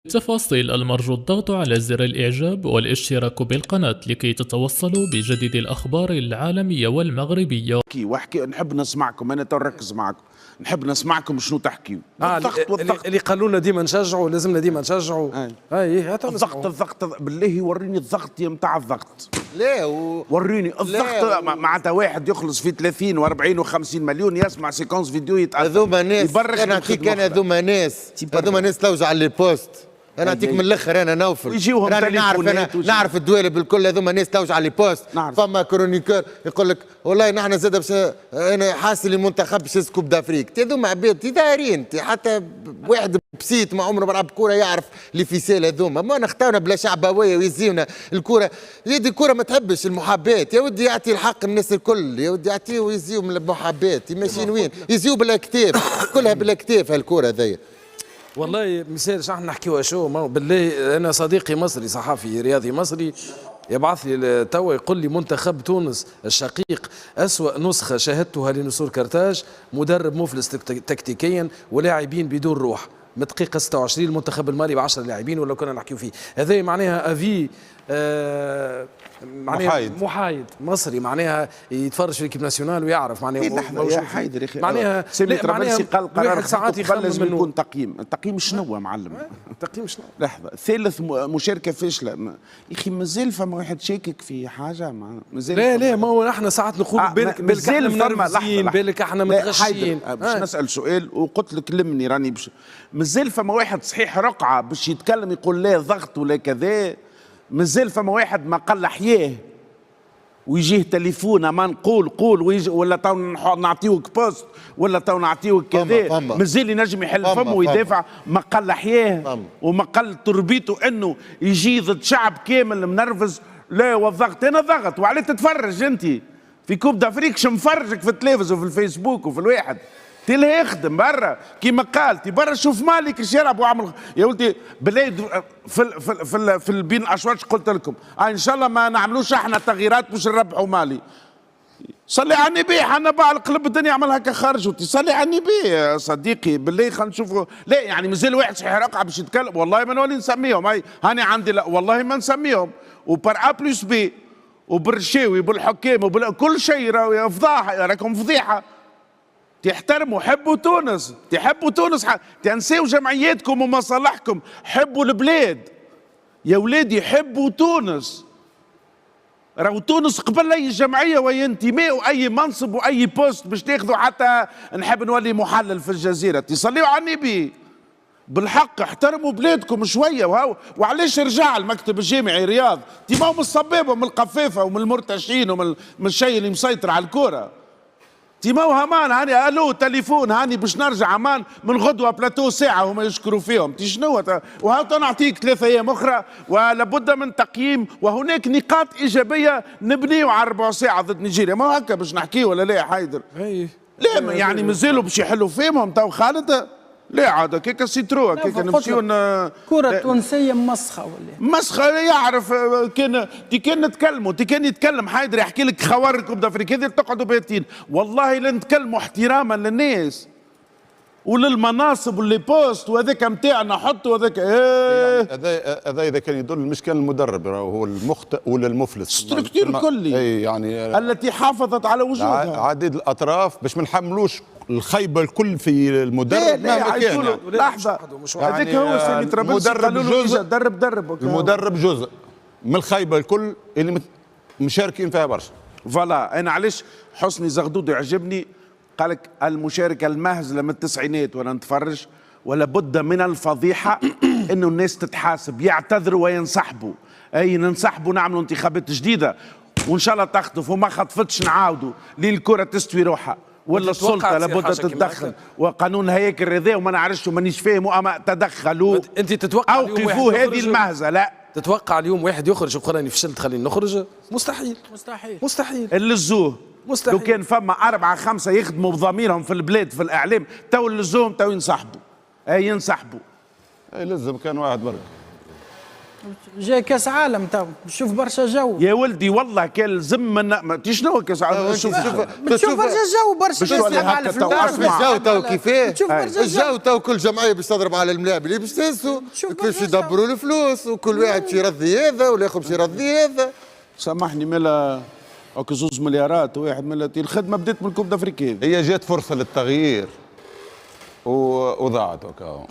تفاصيل المرجو الضغط على زر الإعجاب والاشتراك بالقناة لكي تتوصلوا بجديد الأخبار العالمية والمغربية. واحكي نحب نسمعكم، انا تركز معكم، نحب نسمعكم شنو تحكيوا. الضغط اللي قالوا لنا ديما نشجعوا، لازمنا ديما نشجعوا. الضغط بالله وريني الضغط نتاع الضغط. لا وريني الضغط معناتها واحد يخلص في 30 و40 و50 مليون يسمع سيكونس فيديو يتأثر. هذوما ناس انا نعطيك، انا هذوما ناس توجع لي بوست. انا نعطيك من الاخر، انا نوفل يجيوهم انا نعرف الدوالب الكل، هذوما ناس توجع لي بوست. فما كرونيكور يقول لك والله نحن زاد باش انا حاسس المنتخب باش يسكب كوب دافريك. هذوما عباد دايرين، حتى واحد بسيط ما عمره ما لعب كوره يعرف اللي في سال هذوما. ما نختارنا بلا شعبويه ويزيونا الكوره. يدي الكوره ما تحبش المحابات يا ودي، يعطي الحق الناس الكل يا ودي، يعطيه ويزيو من المحابات. ماشيين وين؟ يزيو بالاكتاف كلها بالاكتاف هالكوره هذيا. والله مثال احنا نحكيوها شو بالله. انا صديقي مصري صحفي رياضي مصري يبعث لي توا يقول لي منتخب تونس الشقيق أسوأ نسخة شاهدتها لنسور كرتاج، مدرب مفلس تكتيكيا ولاعبين بدون روح. من دقيقة 26 المنتخب المالي ب 10 لاعبين ولا كنا نحكيو فيه. هذا معناها افي معناها محايد مصري، معناها يتفرج في الكيب ناسيونال ويعرف معناها. لحظة يا حيدر يا اخي، معناها سامي ترابلسي قال قرار ساعات يخمم لازم منه. يكون تقييم. التقييم شنو يا معلم؟ التقييم شنو؟ لحظة، ثالث مشاركة فاشلة يا اخي. مازال فما واحد شاكك في حاجة مازال. لا ما هو احنا ساعات نقول بالك احنا منرفزين، بالك احنا متغشين. باش نسأل سؤال وقلت لك لمني راني مازال فما واحد صحيح رقعة باش يتكلم يقول لا ضغط ولا كذا. مازال فما واحد ما قال حياه ويجيه تليفون ما نقول قول ولا تو نعطيوك بوست ولا تو نعطيوك كذا. مازال ينجم يحل فمه ويدافع. ما قال حياه وما قال تربيته انه يجي ضد شعب كامل منرفز. لا والضغط انا ضغط وعليه تتفرج انت في كوب دافريك مفرجك في التلفزيون وفي الفيسبوك وفي الواحد تلها يخدم برا كيما قال برا شوف مالك ايش يلعب ويعمل. يا ولدي بالله في البين اشواش قلت لكم ان شاء الله ما نعملوش احنا تغييرات باش نربحوا مالي. صلي على النبي، حنا بعد قلب الدنيا عمل هكا خرج تصلي على النبي يا صديقي بالله. خلينا نشوفوا. لا يعني مازال واحد صحيح رقعه باش يتكلم والله ما نولي نسميهم. هاني عندي لا والله ما نسميهم. وبر ا بلس بي وبالرشاوي وبالحكام وكل شيء راهو فضاحه، راكم فضيحه. تحترموا، حبوا تونس، تحبوا تونس، تنسيوا جمعياتكم ومصالحكم، حبوا البلاد يا ولادي، حبوا تونس. راهو تونس قبل اي جمعيه واي انتماء واي منصب واي بوست باش تاخذوا. حتى نحب نولي محلل في الجزيره تصليوا على النبي بالحق. احترموا بلادكم شويه. وعلاش رجع المكتب الجامعي رياض تيماو من الصبابه ومن القفافه ومن المرتشين ومن الشيء اللي مسيطر على الكره. تيماو همان هاني الو تليفون هاني باش نرجع امان من غدوه بلاتو ساعه هما يشكروا فيهم. تي شنو وهاو نعطيك 3 ايام اخرى ولابد من تقييم وهناك نقاط ايجابيه نبنيو على 4 ساعه ضد نيجيريا. ما هكا باش نحكي ولا لا يا حيدر؟ لا يعني مازالوا باش يحلوا فيهم تو خالد. لا عاد كيكا سيترو كيكا نمشيو كرة تونسية مسخة ولا مسخة. يعرف كان نتكلموا كان يتكلم حيدر يحكي لك خوارق كوب دافريك هذه تقعدوا باتين. والله لا نتكلموا احتراما للناس وللمناصب واللي بوست وهذاك نتاعنا حطوا هذاك. هذا اذا كان يدل مش كان المدرب هو المخطئ ولا المفلس. ستركتور كلي يعني التي حافظت على وجودها عديد الاطراف باش ما نحملوش الخيبه الكل في المدرب. مهما كان لحظه هذاك هو سامي ترابلسي قالوا له اجا درب المدرب جزء من الخيبه الكل اللي مشاركين فيها برشا. فوالا انا علاش حسني زغدود يعجبني قال لك المشاركه المهزله من التسعينات وانا نتفرج ولا بد من الفضيحه انه الناس تتحاسب، يعتذروا وينسحبوا. اي ننسحبوا نعملوا انتخابات جديده وان شاء الله تخطف وما خطفتش نعاودوا للكره تستوي روحها ولا السلطه لابد تتدخل وقانون هياكل الرضا وما نعرفش ومانيش فاهم اما تدخلوا. انت تتوقع اوقفوا هذه المهزله؟ لا تتوقع اليوم واحد يخرج يقول راني فشلت خليني نخرج؟ مستحيل مستحيل مستحيل. اللزوه مستحيل. لو كان فما 4 5 يخدموا بضميرهم في البلاد في الاعلام تو اللزوم تو ينسحبوا. اي ينسحبوا. اي لازم كان واحد برك. جاي كاس عالم تو شوف برشا جو. يا ولدي والله كان زمن شنو كاس عالم. بتشوف برشا جو برشا باش تولي هكا تو اسمع الجو تو كيفاه؟ تشوف برشا الجو تو كل جمعيه باش تضرب على الملاعب اللي باش تنسوا كيفاش يدبروا الفلوس وكل واحد باش يرضي هذا والاخر باش يرضي هذا. سامحني ملا هاكا 2 مليارات وواحد ملا الخدمه بدات من الكوب دافريكيه. هي جات فرصه للتغيير وضاعت هكا.